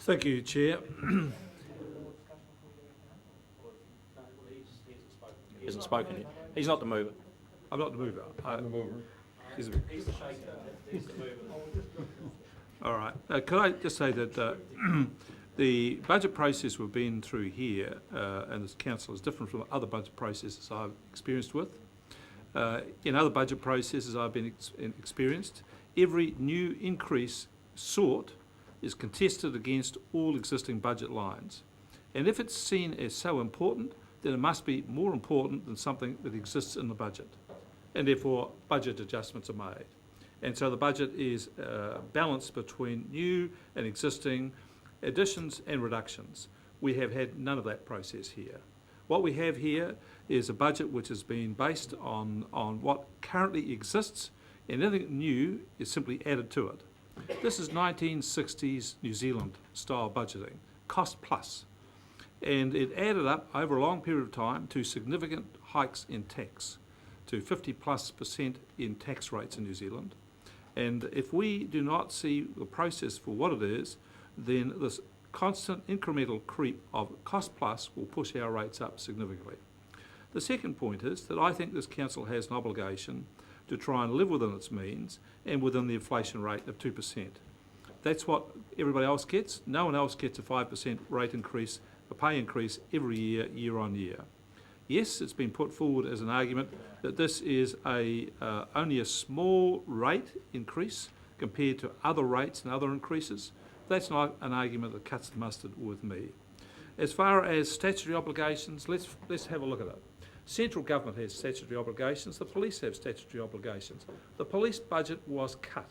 Thank you, Chair. He hasn't spoken yet. He's not the mover. I'm not the mover. I'm the mover. He's He's the shaker. He's the mover. all right. Could I just say that the budget process we've been through here, and this council, is different from other budget processes I've experienced with. In other budget processes I've been experienced, every new increase sought is contested against all existing budget lines. And if it's seen as so important, then it must be more important than something that exists in the budget. And therefore, budget adjustments are made. And so the budget is balanced between new and existing additions and reductions. We have had none of that process here. What we have here is a budget which has been based on what currently exists, and anything new is simply added to it. This is 1960s New Zealand style budgeting, cost plus. And it added up over a long period of time to significant hikes in tax, to 50+% in tax rates in New Zealand. And if we do not see the process for what it is, then this constant incremental creep of cost plus will push our rates up significantly. The second point is that I think this council has an obligation to try and live within its means and within the inflation rate of 2%. That's what everybody else gets. No one else gets a 5% rate increase, a pay increase every year, year on year. Yes, it's been put forward as an argument that this is only a small rate increase compared to other rates and other increases. That's not an argument that cuts the mustard with me. As far as statutory obligations, let's have a look at it. Central government has statutory obligations, the police have statutory obligations. The police budget was cut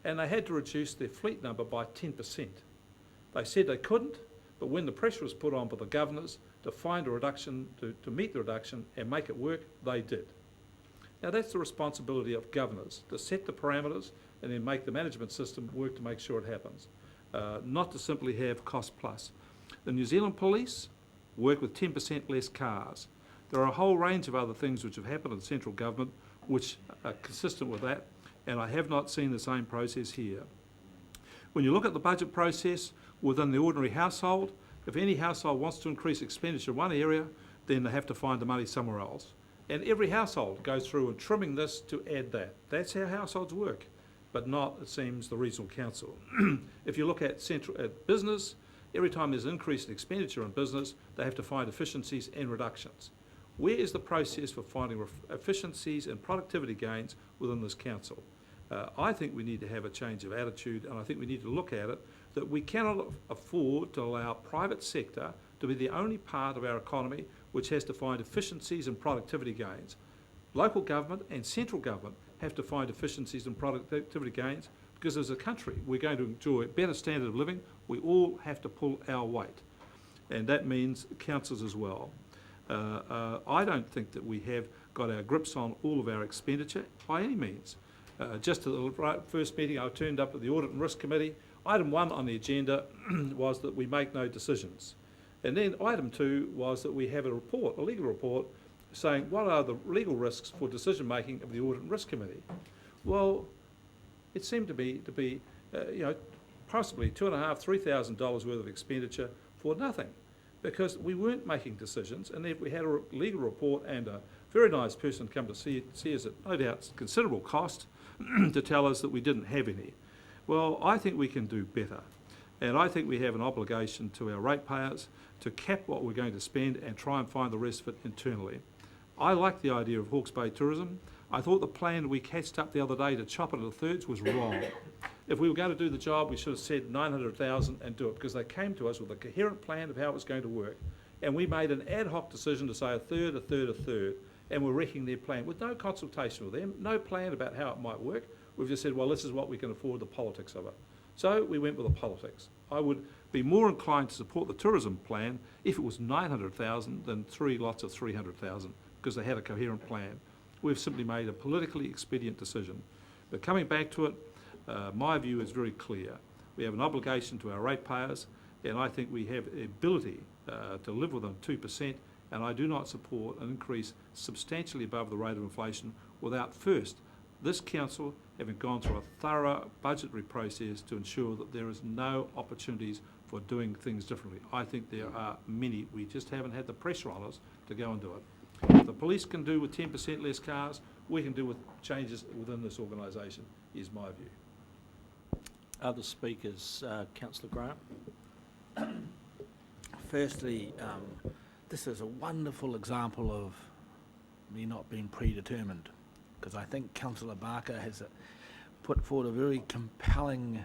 and they had to reduce their fleet number by 10%. They said they couldn't, but when the pressure was put on by the governors to find a reduction, to meet the reduction and make it work, they did. Now that's the responsibility of governors, to set the parameters and then make the management system work to make sure it happens, not to simply have cost plus. The New Zealand Police work with 10% less cars. There are a whole range of other things which have happened in the central government which are consistent with that, and I have not seen the same process here. When you look at the budget process within the ordinary household, if any household wants to increase expenditure in one area, then they have to find the money somewhere else. And every household goes through and trimming this to add that. That's how households work, but not, it seems, the regional council. If you look at business, every time there's an increase in expenditure in business, they have to find efficiencies and reductions. Where is the process for finding efficiencies and productivity gains within this council? I think we need to have a change of attitude, and I think we need to look at it that we cannot afford to allow private sector to be the only part of our economy which has to find efficiencies and productivity gains. Local government and central government have to find efficiencies and productivity gains because as a country we're going to enjoy a better standard of living. We all have to pull our weight, and that means councils as well. I don't think that we have got our grips on all of our expenditure by any means. Just at the first meeting I turned up at the Audit and Risk Committee, item 1 on the agenda was that we make no decisions. And then item 2 was that we have a report, a legal report, saying what are the legal risks for decision making of the Audit and Risk Committee. Well, it seemed to be possibly $2,500 to $3,000 worth of expenditure for nothing, because we weren't making decisions, and if we had a legal report and a very nice person come to see us at no doubt considerable cost to tell us that we didn't have any. Well, I think we can do better, and I think we have an obligation to our ratepayers to cap what we're going to spend and try and find the rest of it internally. I like the idea of Hawke's Bay tourism. I thought the plan we catched up the other day to chop it into thirds was wrong. If we were going to do the job, we should have said 900,000 and do it, because they came to us with a coherent plan of how it was going to work. And we made an ad hoc decision to say a third, a third, a third, and we're wrecking their plan with no consultation with them, no plan about how it might work. We've just said, well, this is what we can afford, the politics of it. So we went with the politics. I would be more inclined to support the tourism plan if it was 900,000 than 3 lots of 300,000, because they had a coherent plan. We've simply made a politically expedient decision. But coming back to it, my view is very clear. We have an obligation to our ratepayers, and I think we have the ability to live within 2%, and I do not support an increase substantially above the rate of inflation without first this council having gone through a thorough budgetary process to ensure that there is no opportunities for doing things differently. I think there are many. We just haven't had the pressure on us to go and do it. If the police can do with 10% less cars, we can do with changes within this organisation, is my view. Other speakers, Councillor Grant. Firstly, this is a wonderful example of me not being predetermined, because I think Councillor Barker has put forward a very compelling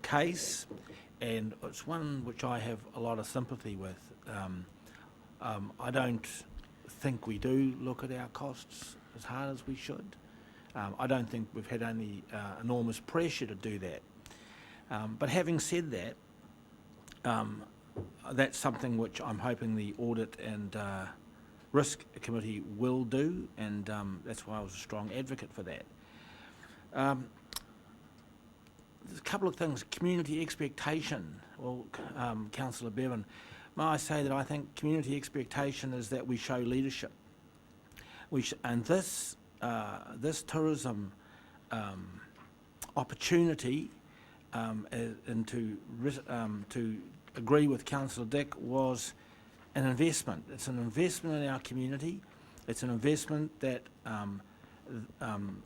case, and it's one which I have a lot of sympathy with. I don't think we do look at our costs as hard as we should. I don't think we've had any enormous pressure to do that. But having said that, that's something which I'm hoping the Audit and Risk Committee will do, and that's why I was a strong advocate for that. There's a couple of things. Community expectation. Well, Councillor Bevan, may I say that I think community expectation is that we show leadership. And this tourism opportunity, and to agree with Councillor Dick, was an investment. It's an investment in our community. It's an investment that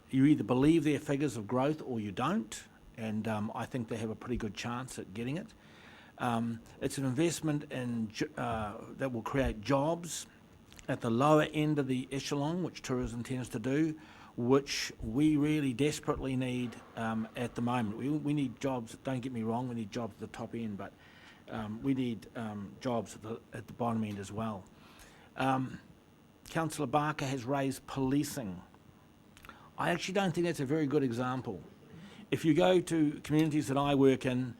you either believe their figures of growth or you don't, and I think they have a pretty good chance at getting it. It's an investment in that will create jobs at the lower end of the echelon, which tourism tends to do, which we really desperately need at the moment. We need jobs, don't get me wrong, we need jobs at the top end, but we need jobs at the bottom end as well. Councillor Barker has raised policing. I actually don't think that's a very good example. If you go to communities that I work in,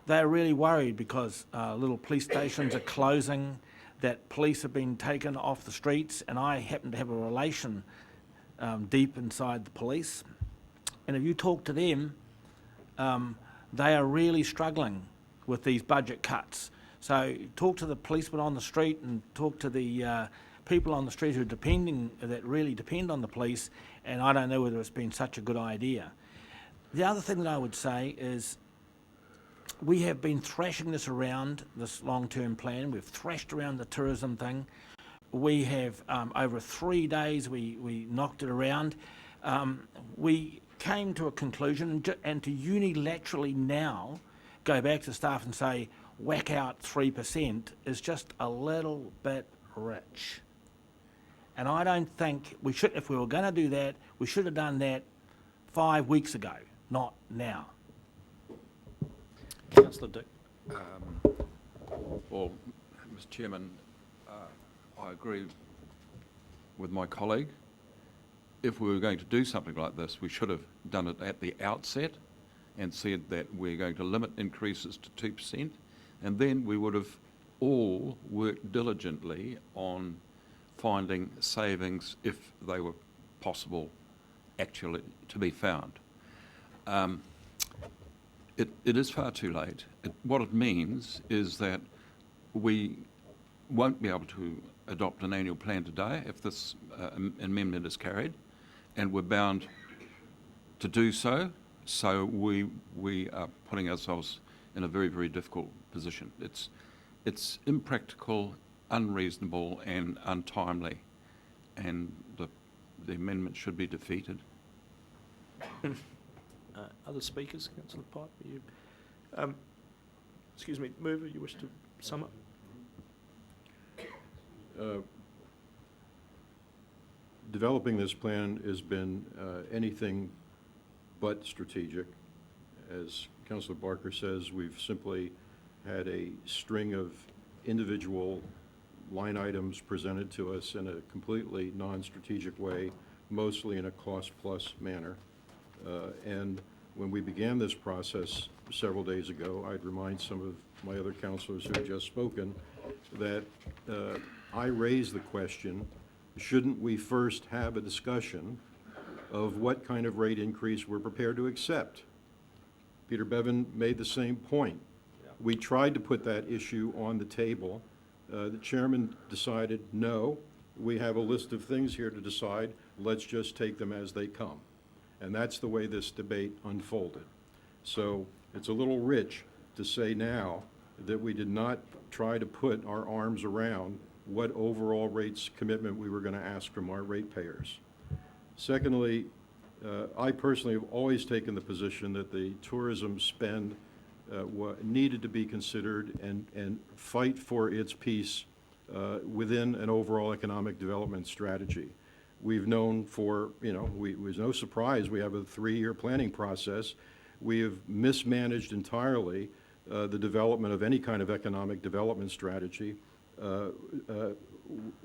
they're really worried because little police stations are closing, that police have been taken off the streets, and I happen to have a relation deep inside the police. And if you talk to them, they are really struggling with these budget cuts. So talk to the policemen on the street and talk to the people on the street that really depend on the police, and I don't know whether it's been such a good idea. The other thing that I would say is we have been thrashing this around, this long-term plan. We've thrashed around the tourism thing. We have, over 3 days, we knocked it around. We came to a conclusion, and to unilaterally now go back to staff and say, whack out 3% is just a little bit rich. And I don't think we should, if we were going to do that, we should have done that 5 weeks ago, not now. Councillor Dick. Well, Mr. Chairman, I agree with my colleague. If we were going to do something like this, we should have done it at the outset and said that we're going to limit increases to 2%, and then we would have all worked diligently on finding savings if they were possible actually to be found. It is far too late. What it means is that we won't be able to adopt an annual plan today if this amendment is carried, and we're bound to do so. So we are putting ourselves in a very, very difficult position. It's impractical, unreasonable, and untimely, and the amendment should be defeated. Other speakers, Councillor Pipe, you, excuse me, Mover, you wish to sum up? Developing this plan has been anything but strategic. As Councillor Barker says, we've simply had a string of individual line items presented to us in a completely non-strategic way, mostly in a cost-plus manner. And when we began this process several days ago, I'd remind some of my other councillors who have just spoken that I raised the question, shouldn't we first have a discussion of what kind of rate increase we're prepared to accept? Peter Bevan made the same point. Yeah. We tried to put that issue on the table. The chairman decided, no, we have a list of things here to decide. Let's just take them as they come. And that's the way this debate unfolded. So it's a little rich to say now that we did not try to put our arms around what overall rates commitment we were going to ask from our ratepayers. Secondly, I personally have always taken the position that the tourism spend needed to be considered and fight for its piece within an overall economic development strategy. We've known for, it was no surprise, we have a 3-year planning process. We have mismanaged entirely the development of any kind of economic development strategy.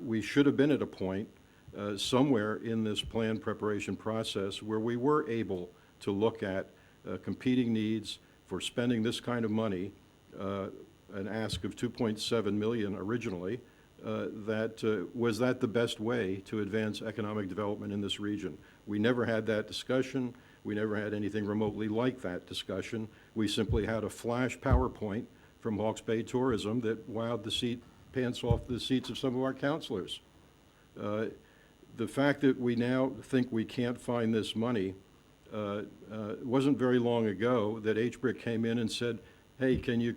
We should have been at a point somewhere in this plan preparation process where we were able to look at competing needs for spending this kind of money, an ask of 2.7 million originally, was that the best way to advance economic development in this region? We never had that discussion. We never had anything remotely like that discussion. We simply had a flash PowerPoint from Hawke's Bay Tourism that wowed the pants off the seats of some of our councilors. The fact that we now think we can't find this money wasn't very long ago that HBRC came in and said, hey, can you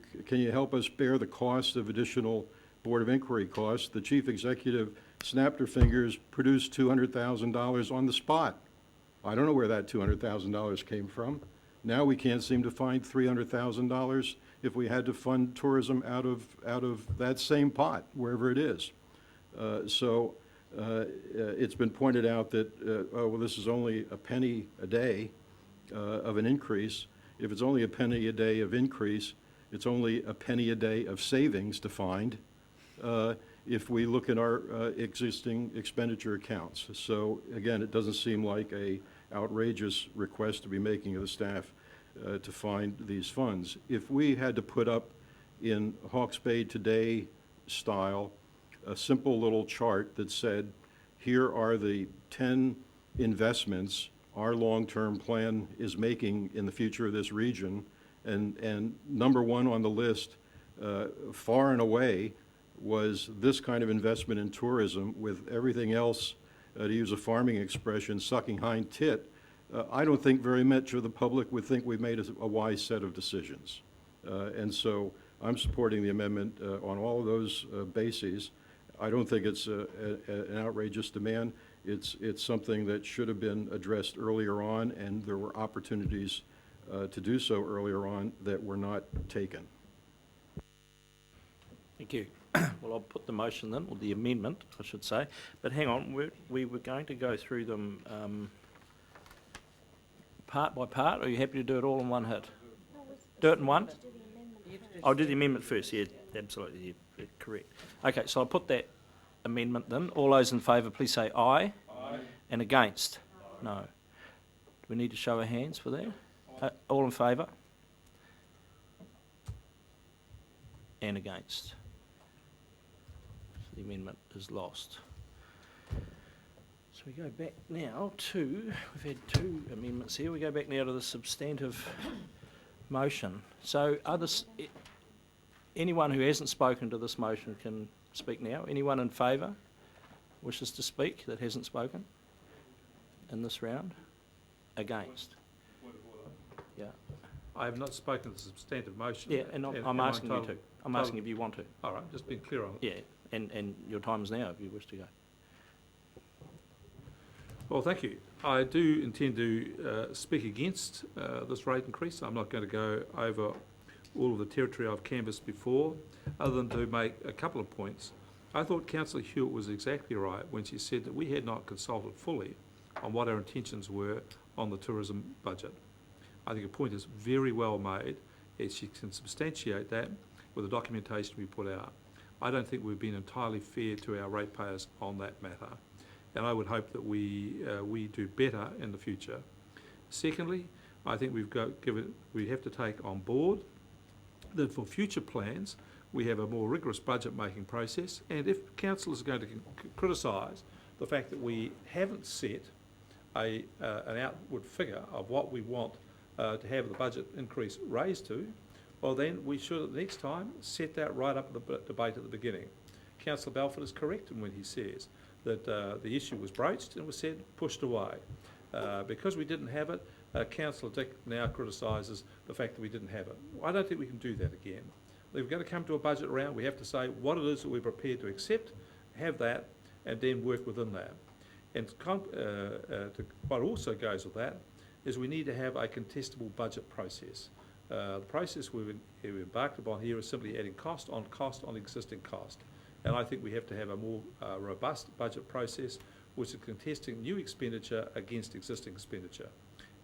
help us bear the cost of additional Board of Inquiry costs? The chief executive snapped her fingers, produced $200,000 on the spot. I don't know where that $200,000 came from. Now we can't seem to find $300,000 if we had to fund tourism out of that same pot, wherever it is. It's been pointed out that, this is only a penny a day of an increase. If it's only a penny a day of increase, it's only a penny a day of savings to find if we look at our existing expenditure accounts. So again, it doesn't seem like a outrageous request to be making of the staff to find these funds. If we had to put up in Hawke's Bay Today style a simple little chart that said, here are the 10 investments our long-term plan is making in the future of this region, and number one on the list, far and away, was this kind of investment in tourism, with everything else, to use a farming expression, sucking hind tit. I don't think very much of the public would think we've made a wise set of decisions. And so I'm supporting the amendment on all of those bases. I don't think it's an outrageous demand. It's something that should have been addressed earlier on, and there were opportunities to do so earlier on that were not taken. Thank you. Well, I'll put the motion then, or the amendment, I should say. But hang on, we were going to go through them part by part. Are you happy to do it all in one hit? Do it in one? I'll do the amendment first, yeah, absolutely, yeah, correct. Okay, so I'll put that amendment then. All those in favour, please say aye. Aye. And against? No. Do we need to show our hands for that? All in favour? And against? So the amendment is lost. So we go back now to, we've had two amendments here, we go back now to the substantive motion. So anyone who hasn't spoken to this motion can speak now. Anyone in favour wishes to speak that hasn't spoken in this round? Against? Yeah. I have not spoken to the substantive motion. Yeah, and I'm asking you to. I'm asking if you want to. All right, just being clear on it. Yeah, and your time is now if you wish to go. Well, thank you. I do intend to speak against this rate increase. I'm not going to go over all of the territory I've canvassed before, other than to make a couple of points. I thought Councillor Hewitt was exactly right when she said that we had not consulted fully on what our intentions were on the tourism budget. I think a point is very well made, and she can substantiate that with the documentation we put out. I don't think we've been entirely fair to our ratepayers on that matter, and I would hope that we do better in the future. Secondly, I think we have to take on board that for future plans we have a more rigorous budget making process, and if council is going to criticise the fact that we haven't set an outward figure of what we want to have the budget increase raised to, well then we should next time set that right up at the debate at the beginning. Councillor Balfour is correct when he says that the issue was broached and was said pushed away. Because we didn't have it, Councillor Dick now criticises the fact that we didn't have it. I don't think we can do that again. We've got to come to a budget round. We have to say what it is that we're prepared to accept, have that, and then work within that. And what also goes with that is we need to have a contestable budget process. The process we've embarked upon here is simply adding cost on existing cost. And I think we have to have a more robust budget process, which is contesting new expenditure against existing expenditure.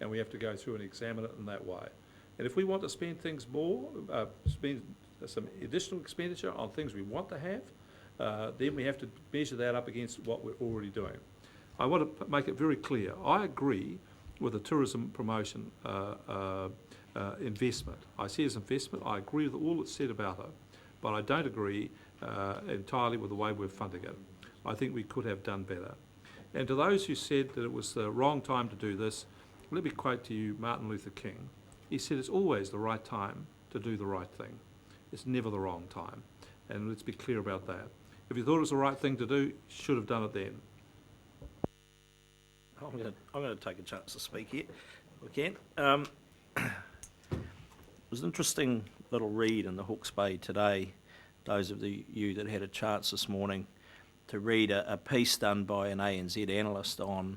And we have to go through and examine it in that way. And if we want to spend things more, spend some additional expenditure on things we want to have, then we have to measure that up against what we're already doing. I want to make it very clear. I agree with the tourism promotion investment. I see it as investment. I agree with all that's said about it, but I don't agree entirely with the way we're funding it. I think we could have done better. And to those who said that it was the wrong time to do this, let me quote to you Martin Luther King. He said it's always the right time to do the right thing. It's never the wrong time. And let's be clear about that. If you thought it was the right thing to do, you should have done it then. I'm going to take a chance to speak here, if we can. It was an interesting little read in the Hawke's Bay today, those of you that had a chance this morning to read a piece done by an ANZ analyst on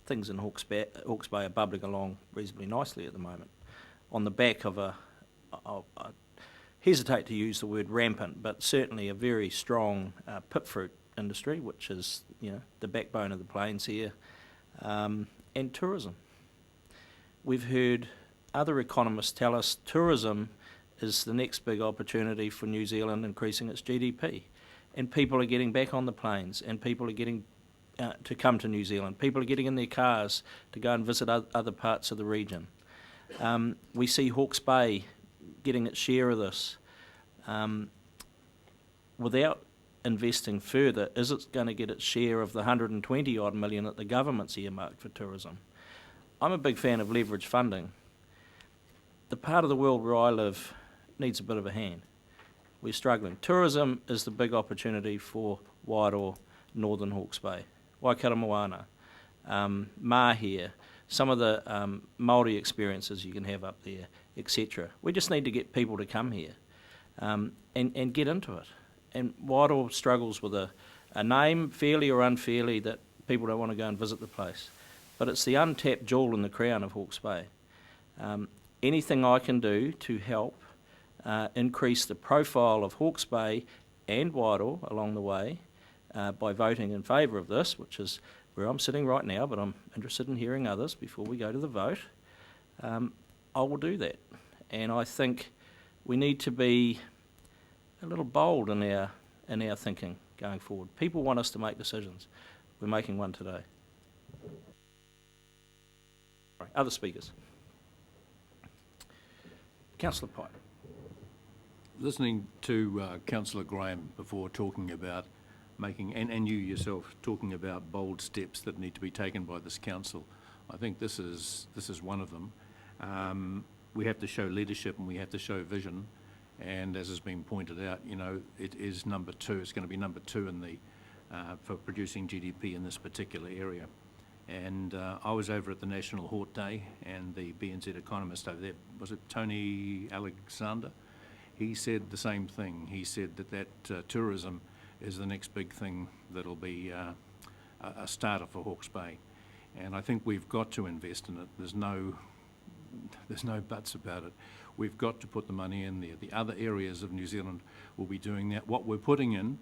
things in Hawke's Bay are bubbling along reasonably nicely at the moment, on the back of I hesitate to use the word rampant, but certainly a very strong pip fruit industry, which is the backbone of the plains here, and tourism. We've heard other economists tell us tourism is the next big opportunity for New Zealand increasing its GDP, and people are getting back on the plains, and people are getting to come to New Zealand. People are getting in their cars to go and visit other parts of the region. We see Hawke's Bay getting its share of this. Without investing further, is it going to get its share of the 120 odd million that the government's earmarked for tourism? I'm a big fan of leverage funding. The part of the world where I live needs a bit of a hand. We're struggling. Tourism is the big opportunity for Wairoa, Northern Hawke's Bay, Waikato Moana, Mahia, some of the Māori experiences you can have up there, etc. We just need to get people to come here and get into it. And Wairoa struggles with a name, fairly or unfairly, that people don't want to go and visit the place. But it's the untapped jewel in the crown of Hawke's Bay. Anything I can do to help increase the profile of Hawke's Bay and Wairoa along the way by voting in favour of this, which is where I'm sitting right now, but I'm interested in hearing others before we go to the vote, I will do that. And I think we need to be a little bold in our thinking going forward. People want us to make decisions. We're making one today. Right, other speakers. Councillor Pike. Listening to Councillor Graham before talking about making, and you yourself talking about bold steps that need to be taken by this council, I think this is one of them. We have to show leadership and we have to show vision. And as has been pointed out, it is number two. It's going to be number two in the for producing GDP in this particular area. And I was over at the National Hort Day, and the BNZ economist over there, was it Tony Alexander? He said the same thing. He said that tourism is the next big thing that'll be a starter for Hawke's Bay. And I think we've got to invest in it. There's no buts about it. We've got to put the money in there. The other areas of New Zealand will be doing that. What we're putting in,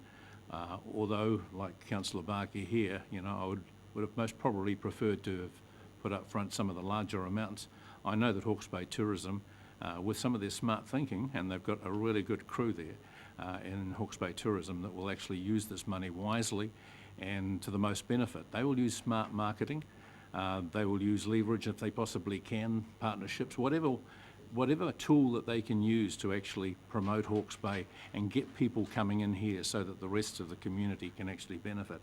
although, like Councillor Barker here, I would have most probably preferred to have put up front some of the larger amounts. I know that Hawke's Bay Tourism, with some of their smart thinking, and they've got a really good crew there in Hawke's Bay Tourism that will actually use this money wisely and to the most benefit. They will use smart marketing. They will use leverage if they possibly can, partnerships, whatever tool that they can use to actually promote Hawke's Bay and get people coming in here so that the rest of the community can actually benefit.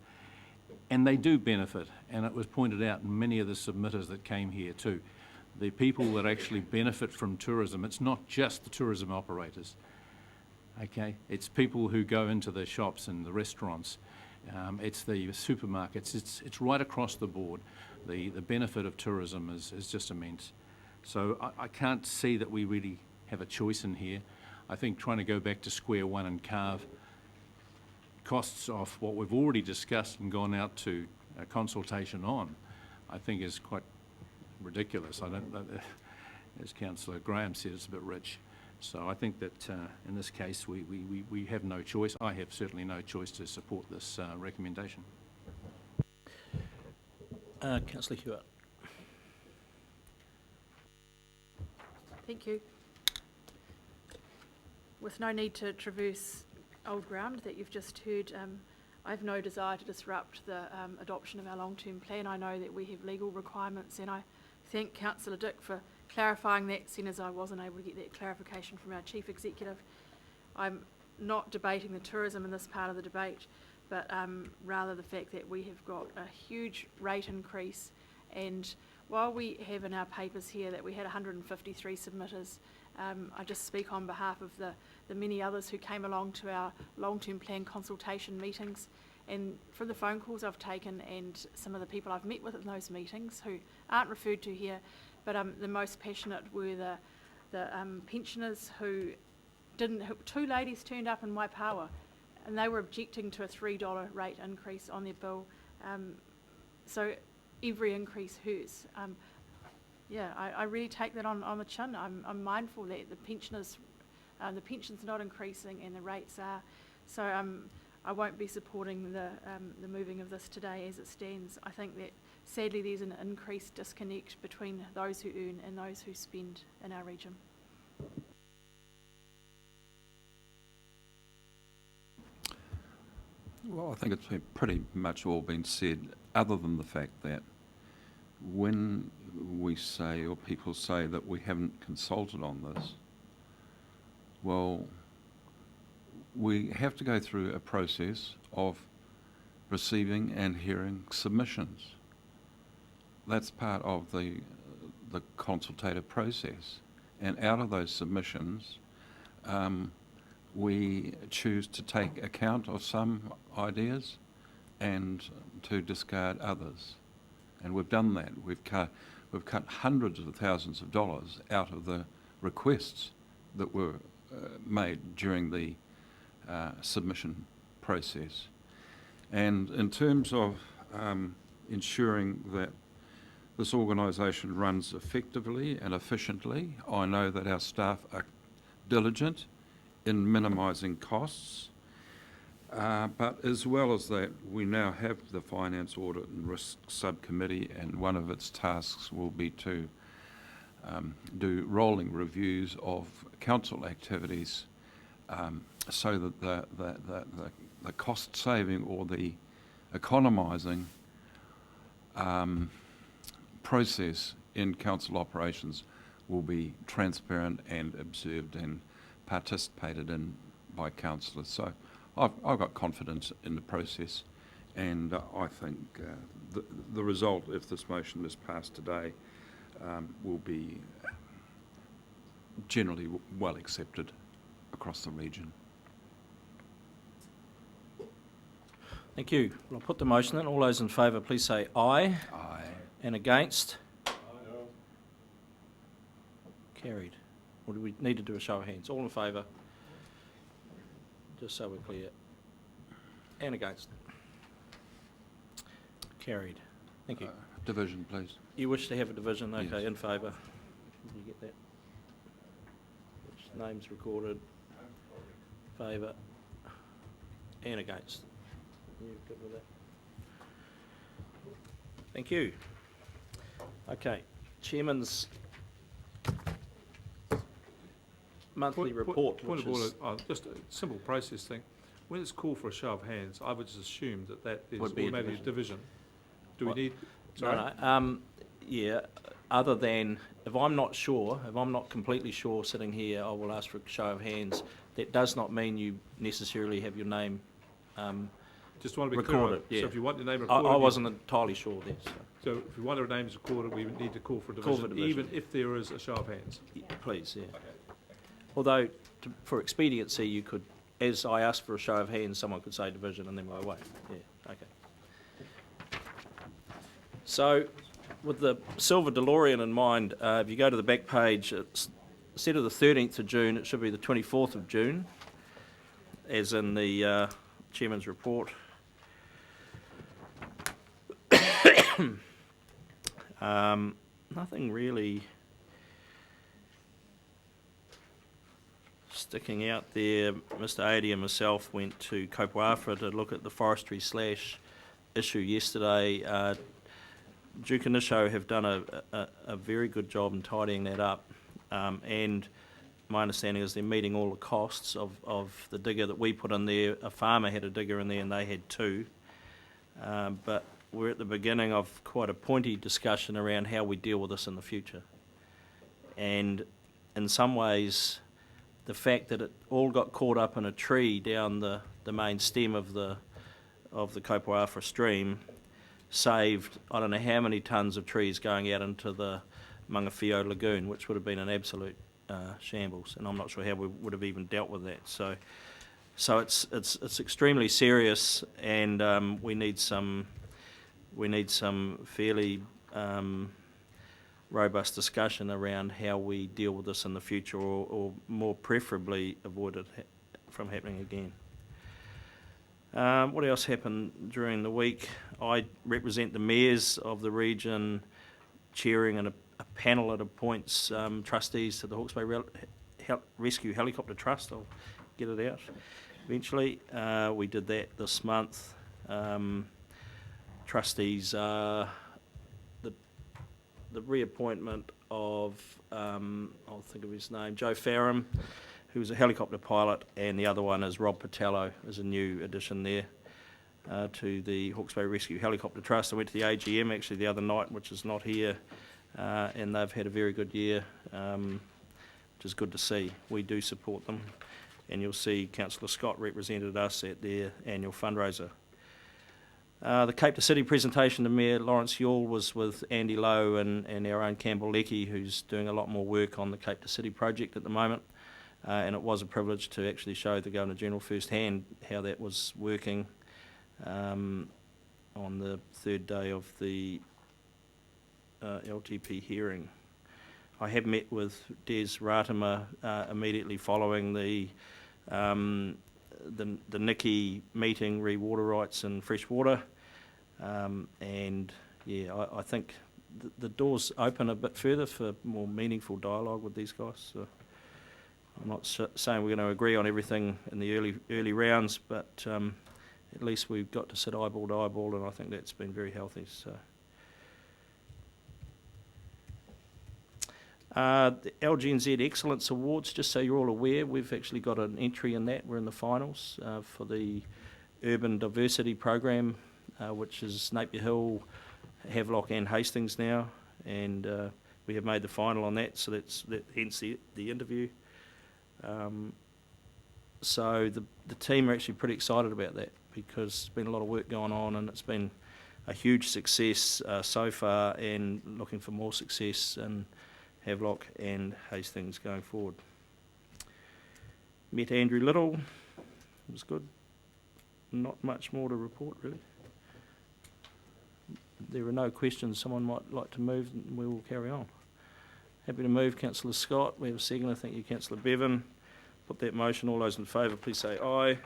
And they do benefit, and it was pointed out in many of the submitters that came here too. The people that actually benefit from tourism, it's not just the tourism operators, okay? It's people who go into the shops and the restaurants. It's the supermarkets. It's right across the board. the benefit of tourism is just immense. So I can't see that we really have a choice in here. I think trying to go back to square one and carve costs off what we've already discussed and gone out to a consultation on, I think is quite ridiculous. I don't, as Councillor Graham said, it's a bit rich. So I think that in this case we have no choice. I have certainly no choice to support this recommendation. Councillor Hewitt. Thank you. With no need to traverse old ground that you've just heard, I have no desire to disrupt the adoption of our long-term plan. I know that we have legal requirements, and I thank Councillor Dick for clarifying that, seeing as I wasn't able to get that clarification from our Chief Executive. I'm not debating the tourism in this part of the debate, but rather the fact that we have got a huge rate increase, and while we have in our papers here that we had 153 submitters, I just speak on behalf of the many others who came along to our long-term plan consultation meetings, and from the phone calls I've taken and some of the people I've met with in those meetings who aren't referred to here, but the most passionate were the pensioners who two ladies turned up in Waipawa, and they were objecting to a $3 rate increase on their bill. So every increase hurts. I really take that on the chin. I'm mindful that the pensioners, the pension's not increasing and the rates are. So I won't be supporting the moving of this today as it stands. I think that sadly there's an increased disconnect between those who earn and those who spend in our region. Well, I think it's pretty much all been said, other than the fact that when we say, or people say, that we haven't consulted on this, well, we have to go through a process of receiving and hearing submissions. That's part of the consultative process. And out of those submissions, we choose to take account of some ideas and to discard others. And we've done that. We've cut hundreds of thousands of dollars out of the requests that were made during the submission process. And in terms of ensuring that this organisation runs effectively and efficiently, I know that our staff are diligent in minimising costs, but as well as that, we now have the Finance Audit and Risk Subcommittee, and one of its tasks will be to do rolling reviews of council activities so that the cost saving or the economising process in council operations will be transparent and observed and participated in by councillors. So I've got confidence in the process, and I think the result, if this motion is passed today, will be generally well accepted across the region. Thank you. Well, I'll put the motion in. All those in favour, please say aye. Aye. And against? Carried. Or do we need to do a show of hands? All in favour? Just so we're clear. And against? Carried. Thank you. Division, please. You wish to have a division? Okay, Yes. In favour. You get that? Which names recorded? Favour. And against? You good with that? Thank you. Okay, Chairman's monthly report, Point which of is... order, just a simple process thing. When it's called for a show of hands, I would just assume that is Would be a automatically a division. Do we What? need? No, Sorry? no, yeah, other than, if I'm not sure, if I'm not completely sure sitting here, I will ask for a show of hands. That does not mean you necessarily have your name Just want to be clear on recorded, it. yeah. So if you want your name I recorded, wasn't entirely sure there, so, so if you want our names recorded, we would need to call for a Call for division, division. even if there is a show of hands. please, yeah. Although, for expediency, you could, as I asked for a show of hands, someone could say division and then go away. Yeah, okay. So, with the silver DeLorean in mind, if you go to the back page, it's, instead of the 13th of June, it should be the 24th of June, as in the Chairman's report. Nothing really sticking out there. Mr. Adey and myself went to Kopuafra to look at the forestry / issue yesterday. Duke and Nisho have done a very good job in tidying that up, and my understanding is they're meeting all the costs of the digger that we put in there. A farmer had a digger in there and they had two, but we're at the beginning of quite a pointy discussion around how we deal with this in the future. And in some ways, the fact that it all got caught up in a tree down the main stem of the Kopuafra stream saved, I don't know how many tonnes of trees going out into the Mangawhio Lagoon, which would have been an absolute shambles, and I'm not sure how we would have even dealt with that. So it's extremely serious, and we need some fairly robust discussion around how we deal with this in the future, or more preferably avoid it from happening again. What else happened during the week? I represent the mayors of the region, chairing a panel that appoints trustees to the Hawke's Bay Rescue Helicopter Trust. I'll get it out eventually. We did that this month. Trustees are the reappointment of, I'll think of his name, Joe Farram, who's a helicopter pilot, and the other one is Rob Patello, is a new addition there to the Hawke's Bay Rescue Helicopter Trust. I went to the AGM actually the other night, which is not here, and they've had a very good year, which is good to see. We do support them, and you'll see Councillor Scott represented us at their annual fundraiser. The Cape to City presentation to Mayor Lawrence Yule was with Andy Lowe and our own Campbell Leckie, who's doing a lot more work on the Cape to City project at the moment. And it was a privilege to actually show the Governor-General firsthand how that was working on the third day of the LTP hearing. I have met with Des Ratimer immediately following the Nicky meeting, re water rights and fresh water, and yeah, I think the doors open a bit further for more meaningful dialogue with these guys. So I'm not saying we're going to agree on everything in the early rounds, but at least we've got to sit eyeball to eyeball, and I think that's been very healthy. So. The LGNZ Excellence Awards, just so you're all aware, we've actually got an entry in that. We're in the finals for the Urban Diversity Program, which is Napier Hill, Havelock and Hastings now, and we have made the final on that, so hence the interview. So the team are actually pretty excited about that, because there's been a lot of work going on, and it's been a huge success so far, and looking for more success in Havelock and Hastings going forward. Met Andrew Little, it was good. Not much more to report really. There are no questions someone might like to move, and we will carry on. Happy to move, Councillor Scott. We have a second. Thank you, Councillor Bevan. Put that motion. All those in favour, please say aye.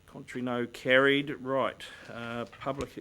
Contrary, no. Carried. Right. Public